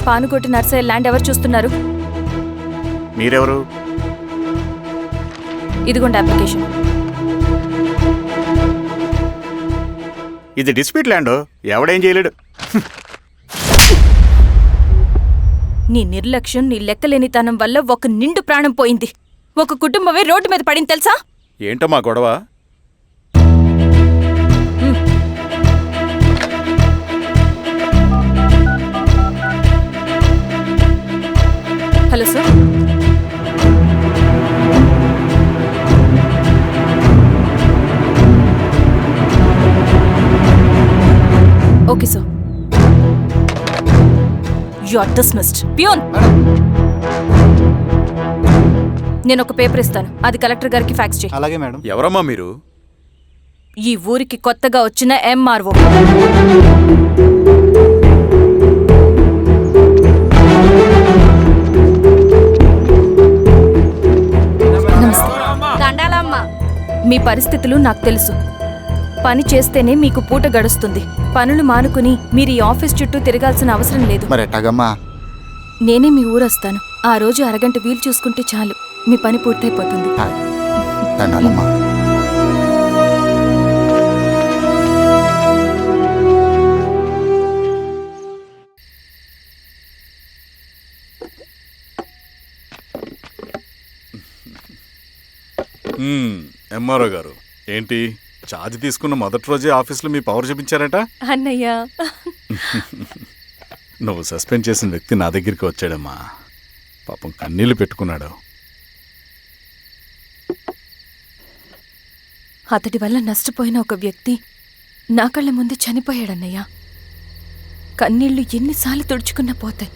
పానుకోటి Narsaiah land ఎవరు చూస్తున్నారు? మీరెవరు? ఇదిగోండి అప్లికేషన్. ఇది డిస్ప్యూట్ ల్యాండ్, ఎవడేం చేయలేడు. నీ నిర్లక్ష్యం, నీ లెక్కలేనితనం వల్ల ఒక నిండు ప్రాణం పోయింది. ఒక కుటుంబమే రోడ్డు మీద పడింది తెలుసా? ఏంటో మా గొడవ? Hello sir. Okay sir. You are dismissed. Peon, నేను ఒక పేపర్ ఇస్తాను, అది కలెక్టర్ గారికి ఫ్యాక్స్ చేయి. అలాగే మేడం. ఎవరమ్మా మీరు? ఈ ఊరికి కొత్తగా వచ్చిన ఎంఆర్ఓ. మీ పరిస్థితులు నాకు తెలుసు. పని చేస్తేనే మీకు పూట గడుస్తుంది. పనులు మానుకుని మీరు ఈ ఆఫీస్ చుట్టూ తిరగాల్సిన అవసరం లేదు. మరి ఎట్టాగమ్మా? నేనే మీ ఊరొస్తాను. ఆ రోజు అరగంట వీలు చూసుకుంటే చాలు, మీ పని పూర్తయిపోతుంది. దండాలమ్మా. ఎంఆర్ఓ గారు, ఏంటి ఛార్జ్ తీసుకున్న మొదటి రోజే ఆఫీస్లో మీ పవర్ చూపించారట? అన్నయ్య, నువ్వు సస్పెండ్ చేసిన వ్యక్తి నా దగ్గరికి వచ్చాడమ్మా. పాపం కన్నీళ్లు పెట్టుకున్నాడు. అతడి వల్ల నష్టపోయిన ఒక వ్యక్తి నా కళ్ళ ముందు చనిపోయాడన్నయ్య. కన్నీళ్లు ఎన్నిసార్లు తుడుచుకున్నా పోతాయి,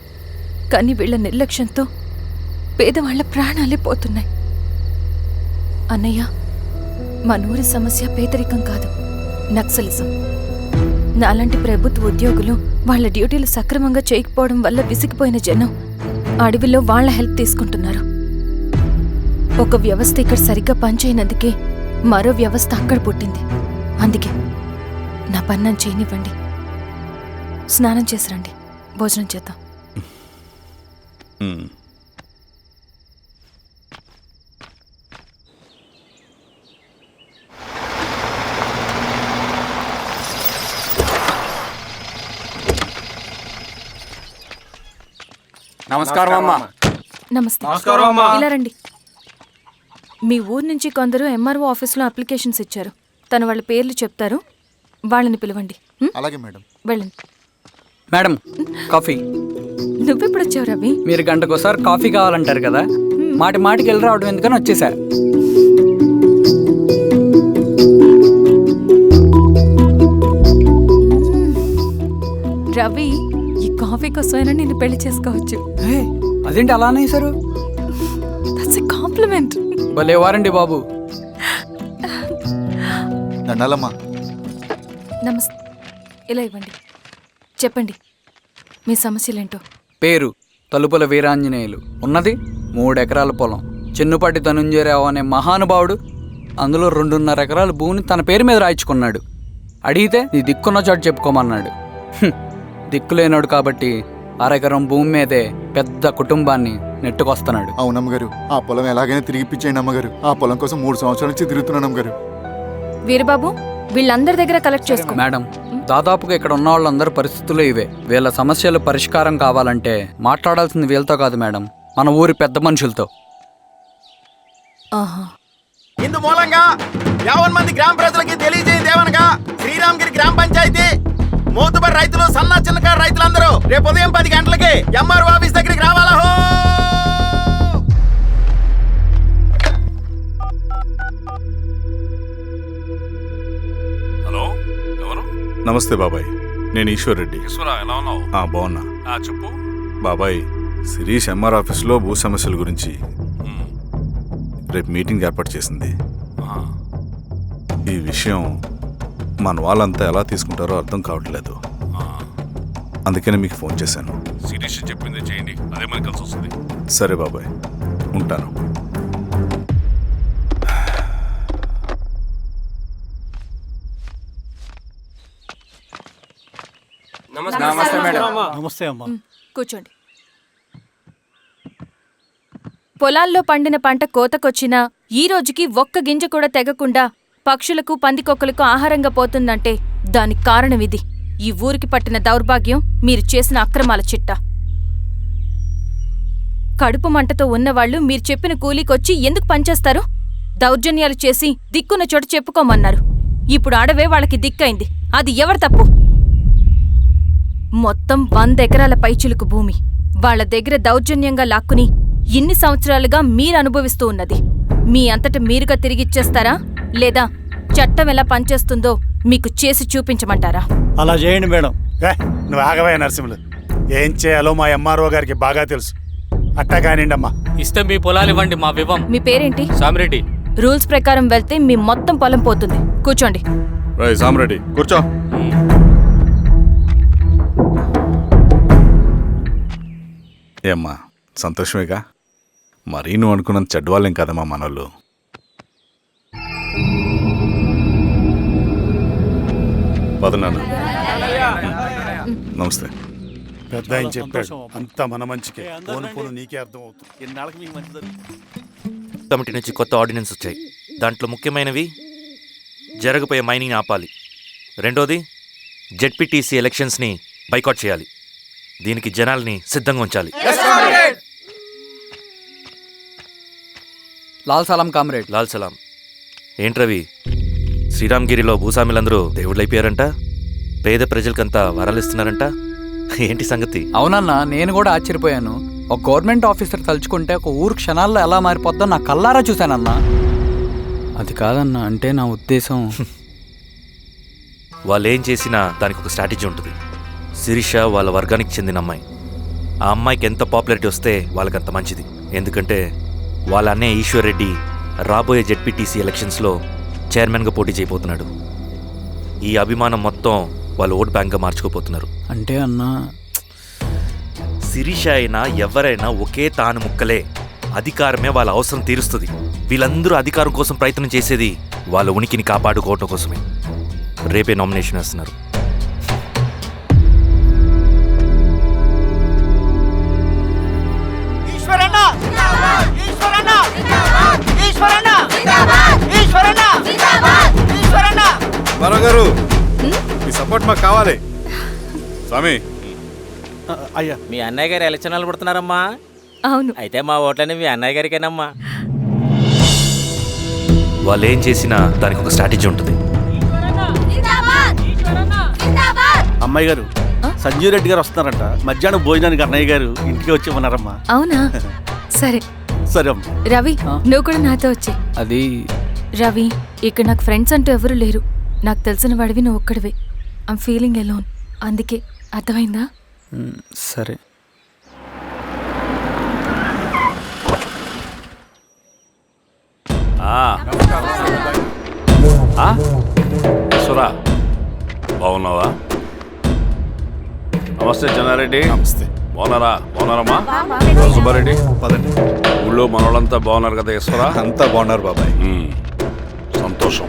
కానీ వీళ్ల నిర్లక్ష్యంతో పేదవాళ్ల ప్రాణాలే పోతున్నాయి. అన్నయ్య, మా నూరి సమస్య పేదరికం కాదు, నక్సలిజం. నాలాంటి ప్రభుత్వ ఉద్యోగులు వాళ్ల డ్యూటీలు సక్రమంగా చేయకపోవడం వల్ల విసిగిపోయిన జనం అడవిలో వాళ్ల హెల్ప్ తీసుకుంటున్నారు. ఒక వ్యవస్థ ఇక్కడ సరిగ్గా పనిచేయనందుకే మరో వ్యవస్థ అక్కడ పుట్టింది. అందుకే నా పన్నం చేయనివ్వండి. స్నానం చేసి రండి, భోజనం చేద్దాం. నమస్కారం అమ్మా. నమస్తే. ఇలా రండి. మీ ఊరు నుంచి కొందరు ఎంఆర్ఓ ఆఫీస్లో అప్లికేషన్స్ ఇచ్చారు. తను వాళ్ళ పేర్లు చెప్తారు, వాళ్ళని పిలవండి. అలాగే మేడం. వెళ్ళండి. Madam, coffee. నువ్వెప్పుడు వచ్చావు రవి? మీరు గంటకోసారి కాఫీ కావాలంటారు కదా, మాటి మాటికి వెళ్ళి రావడం ఎందుకని వచ్చేసా. రవి, ఈ కాఫీ కోసమైనా నేను పెళ్లి చేసుకోవచ్చు. అదేంటి అలా అనేసారు? That's a compliment. భలే వారండి బాబు. దండాలమ్మా. నమస్తే. ఇలా ఇవ్వండి. చెప్పండి, మీ సమస్యలేంటో. పేరు తలుపుల వీరాంజనేయులు, ఉన్నది 3 ఎకరాల పొలం. చిన్నుపాటి ధనుంజయరావు అనే మహానుభావుడు అందులో 2.5 ఎకరాల భూమిని తన పేరు మీద రాయించుకున్నాడు. అడిగితే నీ దిక్కున్న చోటు చెప్పుకోమన్నాడు. దిక్కులేనాడు కాబట్టి 1/2 ఎకరం భూమి మీదే పెద్ద కుటుంబాన్ని నెట్టుకొస్తున్నాడు. అవునమ్మగారు, ఆ పొలం ఎలాగైనా తిరిగి ఇప్పించేయండి అమ్మగారు. ఆ పొలం కోసం 3 సంవత్సరాల నుంచి తిరుగుతున్నాను అమ్మగారు. వీరబాబు, వీళ్ళందరి దగ్గర కలెక్ట్ చేసుకో. మేడం, దాదాపుగా ఇక్కడ ఉన్న వాళ్ళందరి పరిస్థితులు ఇవే. వీళ్ళ సమస్యలు పరిష్కారం కావాలంటే మాట్లాడాల్సింది వీళ్ళతో కాదు మేడం, మన ఊరి పెద్ద మనుషులతో. ఇందు మూలంగా 50 మంది గ్రామ ప్రజలకి తెలియజేయదేవనగా శ్రీరామగిరి గ్రామ పంచాయతీ మోతుబరి రైతులు, సన్న చిన్నకారు రైతులందరూ రేపు ఉదయం 10 గంటలకి ఎంఆర్ఓ ఆఫీస్ దగ్గరికి రావాలా. హలో, ఎవరు? నమస్తే బాబాయ్, నేను ఈశ్వర్ రెడ్డి. ఎలా ఉన్నావు? బాగున్నా. చెప్పు బాబాయ్. శిరీష్ ఎంఆర్ ఆఫీస్లో భూ సమస్యల గురించి రేపు మీటింగ్ ఏర్పాటు చేసింది. ఈ విషయం మన వాళ్ళంతా ఎలా తీసుకుంటారో అర్థం కావట్లేదు. అందుకనే మీకు ఫోన్ చేశాను. శిరీష్ చెప్పింది చేయండి, అదే మనకి కలిసి వస్తుంది. సరే బాబాయ్, ఉంటాను. నమస్తే మేడం. నమస్తే అమ్మా. కూర్చోండి. పొలాల్లో పండిన పంట కోతకొచ్చినా ఈ రోజుకి ఒక్క గింజ కూడా తెగకుండా పక్షులకు పందికొక్కలకు ఆహారంగా పోతుందంటే దానికి కారణమిది. ఈ ఊరికి పట్టిన దౌర్భాగ్యం మీరు చేసిన అక్రమాల చిట్టా. కడుపు మంటతో ఉన్నవాళ్లు మీరు చెప్పిన కూలీకొచ్చి ఎందుకు పనిచేస్తారు? దౌర్జన్యాలు చేసి దిక్కున్న చోట చెప్పుకోమన్నారు. ఇప్పుడు అడవే వాళ్ళకి దిక్కైంది. అది ఎవరి తప్పు? మొత్తం 100 ఎకరాల పైచిలుకు భూమి వాళ్ల దగ్గర దౌర్జన్యంగా లాక్కుని ఇన్ని సంవత్సరాలుగా మీరు అనుభవిస్తూ ఉన్నది. మీ అంతట మీరుగా తిరిగిచ్చేస్తారా, లేదా చట్టం ఎలా పనిచేస్తుందో మీకు చేసి చూపించమంటారా? అలా చేయండి మేడం. నువ్వు ఆగవే నరసింహులు. ఏం చేయాలో మా ఎంఆర్ఓ గారికి బాగా తెలుసు. అట్టా కానిండమ్మా. ఇస్తే మీ పొలాలు ఇవ్వండి, మా వివం. మీ పేరేంటి? సామిరెడ్డి. రూల్స్ ప్రకారం వెళ్తే మీ మొత్తం పొలం పోతుంది. కూర్చోండి. రై సామరెడ్డి కూర్చో. ఏమ్మా సంతోషమేగా? మరీ నువ్వు అనుకున్నంత చెడ్డవాళ్ళేం కదమ్మా మనోళ్ళు. పదనాన్న. నమస్తే. పెద్ద ఆయన చెప్పాడు, అంతా మన మంచికే. పోను పోను నీకే అర్థం అవుతుంది. కమిటీ నుంచి కొత్త ఆర్డినెన్స్ వచ్చాయి. దాంట్లో ముఖ్యమైనవి జరగబోయే మైనింగ్ ఆపాలి, రెండోది జెడ్పీటీసీ ఎలక్షన్స్ని బైకాట్ చేయాలి, దీనికి జనాల్ని సిద్ధంగా ఉంచాలి. లాల్ సలాం కామ్రేడ్. లాల్ సలాం. ఏంట్రవి, శ్రీరామ్గిరిలో భూస్వాములందరూ దేవుళ్ళైపోయారంట, పేద ప్రజలకంతా వరాలు ఇస్తున్నారంట, ఏంటి సంగతి? అవునన్నా, నేను కూడా ఆశ్చర్యపోయాను. ఒక గవర్నమెంట్ ఆఫీసర్ తలుచుకుంటే ఒక ఊరు క్షణాల్లో ఎలా మారిపోద్దో నా కల్లారా చూశానన్నా. అది కాదన్నా, అంటే నా ఉద్దేశం వాళ్ళు ఏం చేసినా దానికి ఒక స్ట్రాటజీ ఉంటుంది. శిరీష వాళ్ళ వర్గానికి చెందిన అమ్మాయి. ఆ అమ్మాయికి ఎంత పాపులారిటీ వస్తే వాళ్ళకంత మంచిది. ఎందుకంటే వాళ్ళ అన్నయ్య ఈశ్వర్ రెడ్డి రాబోయే జెడ్పీటీసీ ఎలక్షన్స్లో చైర్మన్గా పోటీ చేయబోతున్నాడు. ఈ అభిమానం మొత్తం వాళ్ళు ఓట్ బ్యాంక్గా మార్చుకోపోతున్నారు. అంటే అన్నా, శిరీష అయినా ఎవరైనా ఒకే తాను ముక్కలే. అధికారమే వాళ్ళ అవసరం తీరుస్తుంది. వీళ్ళందరూ అధికారం కోసం ప్రయత్నం చేసేది వాళ్ళ ఉనికిని కాపాడుకోవటం కోసమే. రేపే నామినేషన్ వేస్తున్నారు. గారు మీ సపోర్ట్ మాకు కావాలి. స్వామి. అయ్యా, మీ అన్నయ్య గారు ఎలక్షన్లు పడుతున్నారమ్మా. అవును. అయితే మా ఓట్లని మీ అన్నయ్య గారికేనమ్మా. వాళ్ళు ఏం చేసినా దానికి ఒక స్ట్రాటజీ ఉంటుంది. అమ్మాయి గారు, సంజీవ్ రెడ్డి గారు వస్తున్నారంట. మధ్యాహ్నం భోజనానికి అన్నయ్య గారు ఇంటికి వచ్చి ఉన్నారమ్మా. అవునా? సరే సరే అమ్మ. రవి, నువ్వు కూడా నాతో వచ్చే. అది రవి, ఇక్కడ నాకు ఫ్రెండ్స్ అంటూ ఎవరూ లేరు. నాకు తెలిసిన వాడివి నువ్వు ఒక్కడివే. I'm feeling alone. అందుకే, అర్థమైందా? సరే. సురా, బాగున్నావా? నమస్తే చెన్నారెడ్డి. నమస్తే. బాగున్నారమ్మా? సుబ్బారెడ్డి, పదండి. ఊళ్ళో మనోళ్ళంతా బాగున్నారు కదా ఈశ్వరా? అంతా బాగున్నారు బాబాయ్. సంతోషం.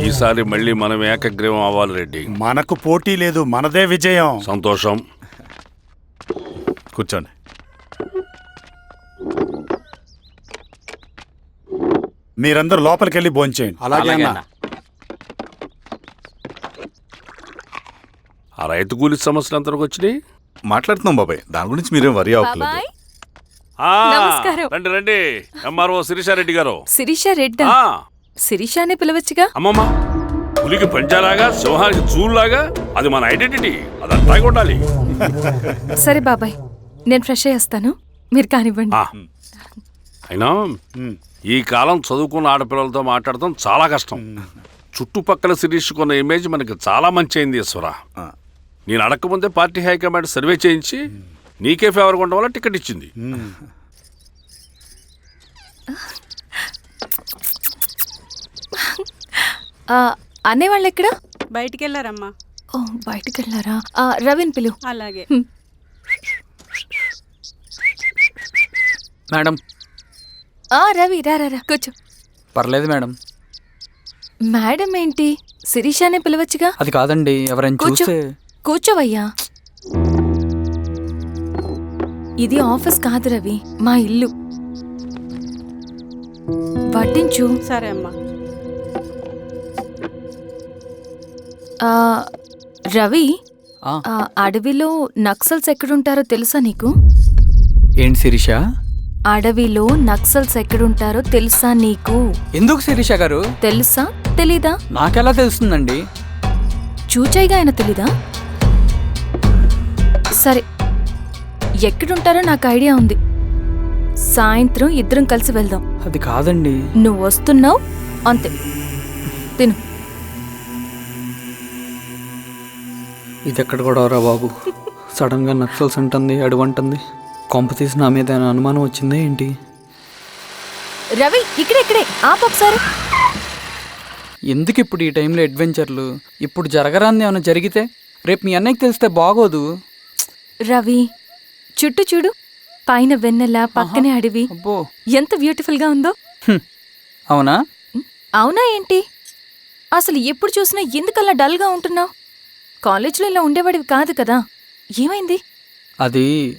ఈసారి మళ్ళీ మనం ఏకగ్రీవం అవ్వాలి రెడ్డి. మనకు పోటీ లేదు, మనదే విజయం. సంతోషం. కూర్చోండి. మీరందరూ లోపలికి వెళ్ళి భోంచేయండి. అలాగే అన్న. ఆ రైతు కూలి సమస్యలు ఎంతవరకు వచ్చినాయి? మాట్లాడుతున్నాం బాబాయ్, దాని గురించి మీరేం వరి అవ్వట్లేదు. బాబాయ్, ఆ, నమస్కారం. రండి రండి. ఎంఆర్ఓ శిరీషారెడ్డి గారు. శిరీష రెడ్డా? ఆ, శిరీష అనే పిలవచ్చుగా. అమ్మమ్మ, పులికి పంచాలాగా సింహానికి చూలాగా అది మన ఐడెంటిటీ. అది అట్లాగే ఉండాలి. సరే బాబాయ్, నేను ఫ్రెష్ అయ్యేస్తాను, మీరు కానివ్వండి. ఆ, అయినా ఈ కాలం చదువుకున్న ఆడపిల్లలతో మాట్లాడటం చాలా కష్టం. చుట్టుపక్కల శిరీషుకున్న ఇమేజ్ మనకి చాలా మంచి అయింది ఈశ్వరా. నేను అడగకముందే పార్టీ హైకమాండ్ సర్వే చేయించి నీకే ఫేవర్గా ఉండడం వల్ల టికెట్ ఇచ్చింది. అనేవాళ్ళు ఎక్కడ? బయటికి వెళ్ళారమ్మా. ఓ, బయటికి వెళ్ళారా? రవిని పిలువు. అలాగే. మేడం. రవి, రా రా రా, కూర్చో. పర్లేదు మేడం. మేడం ఏంటి? శిరీషానే పిలవచ్చుగా. అది కాదండి, ఎవరైనా కూర్చో. చూస్తే. కూర్చోవయ్యా. ఇది ఆఫీస్ కాదు రవి, మా ఇల్లు. వడ్డించు. సరే అమ్మా. ఆ, రవి, ఆ, ఆ అడవిలో నక్సల్స్ ఎక్కడుంటారో తెలుసా నీకు? ఏంటి శిరీష? అడవిలో నక్సల్స్ ఎక్కడుంటారో తెలుసా నీకు? ఎందుకు శిరీష గారు? తెలుసా తెలీదా? నాకెలా తెలుస్తుందండి? చూచాయిగా ఆయన తెలీదా? సరే, ఎక్కడుంటారో నాకు ఐడియా ఉంది. సాయంత్రం ఇద్దరం కలిసి వెళ్దాం. అది కాదండి. నువ్వు వస్తున్నావు అంతే. తిను. ఇది ఎక్కడ కూడా రా బాబు. సడన్గా నక్సల్స్ అంటుంది, అడువంటుంది. కొంప తీసి నా మీద ఏమైనా అనుమానం వచ్చిందా ఏంటి? రవి, ఇక్కడే ఆపొకసారి. ఎందుకు ఇప్పుడు ఈ టైంలో అడ్వెంచర్లు? ఇప్పుడు జరగరాంది ఏమైనా జరిగితే రేపు మీ అన్నయ్యకి తెలిస్తే బాగోదు. రవి, చుట్టూ చూడు. పైన వెన్నెల, పక్కనే అడవి. అబ్బో, ఎంత బ్యూటిఫుల్ గా ఉందో. అవునా? అవునా ఏంటి? అసలు ఎప్పుడు చూసినా ఎందుకలా డల్ గా ఉంటున్నావు? కాలేజీలో ఇలా ఉండేవాడివి కాదు కదా, ఏమైంది? అది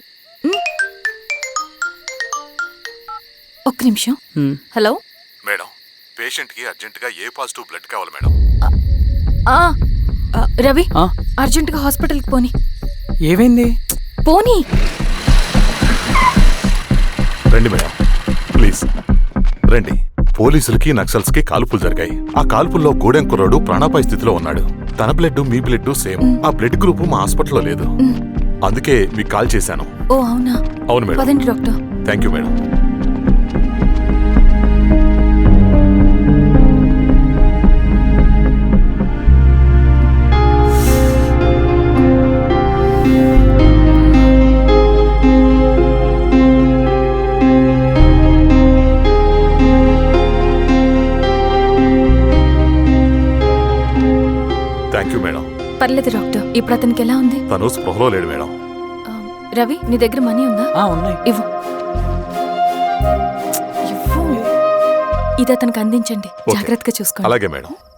ఒక్క నిమిషం. హలో మేడం, పేషెంట్కి అర్జెంటుగా ఏ పాజిటివ్ బ్లడ్ కావాలి మేడం. రవి, ఆ? అర్జెంటుగా హాస్పిటల్కి పోని. ఏమైంది? పోనీ. రండి మేడం, ప్లీజ్ రండి. పోలీసులకి నక్సల్స్కి కాల్పులు జరిగాయి. ఆ కాల్పుల్లో గూడెం కుర్రాడు ప్రాణాపాయ స్థితిలో ఉన్నాడు. తన బ్లడ్ మీ బ్లడ్ సేమ్. ఆ బ్లడ్ గ్రూప్ మా హాస్పిటల్లో లేదు. అందుకే మీకు కాల్ చేశాను. ఓ అవునా? అవును మేడం. పదండి doctor. Thank you madam. Thank you madam. పర్లేదు డాక్టర్. ఇప్పుడు అతనికి ఎలా ఉంది? తను స్పృహలో లేడు మేడం. రవి, నీ దగ్గర మనీ ఉందా? ఉన్నాయి. ఇవ్వు. ఇది అతనికి అందించండి. ఓకే. జాగ్రత్తగా చూసుకోండి. అలాగే మేడం.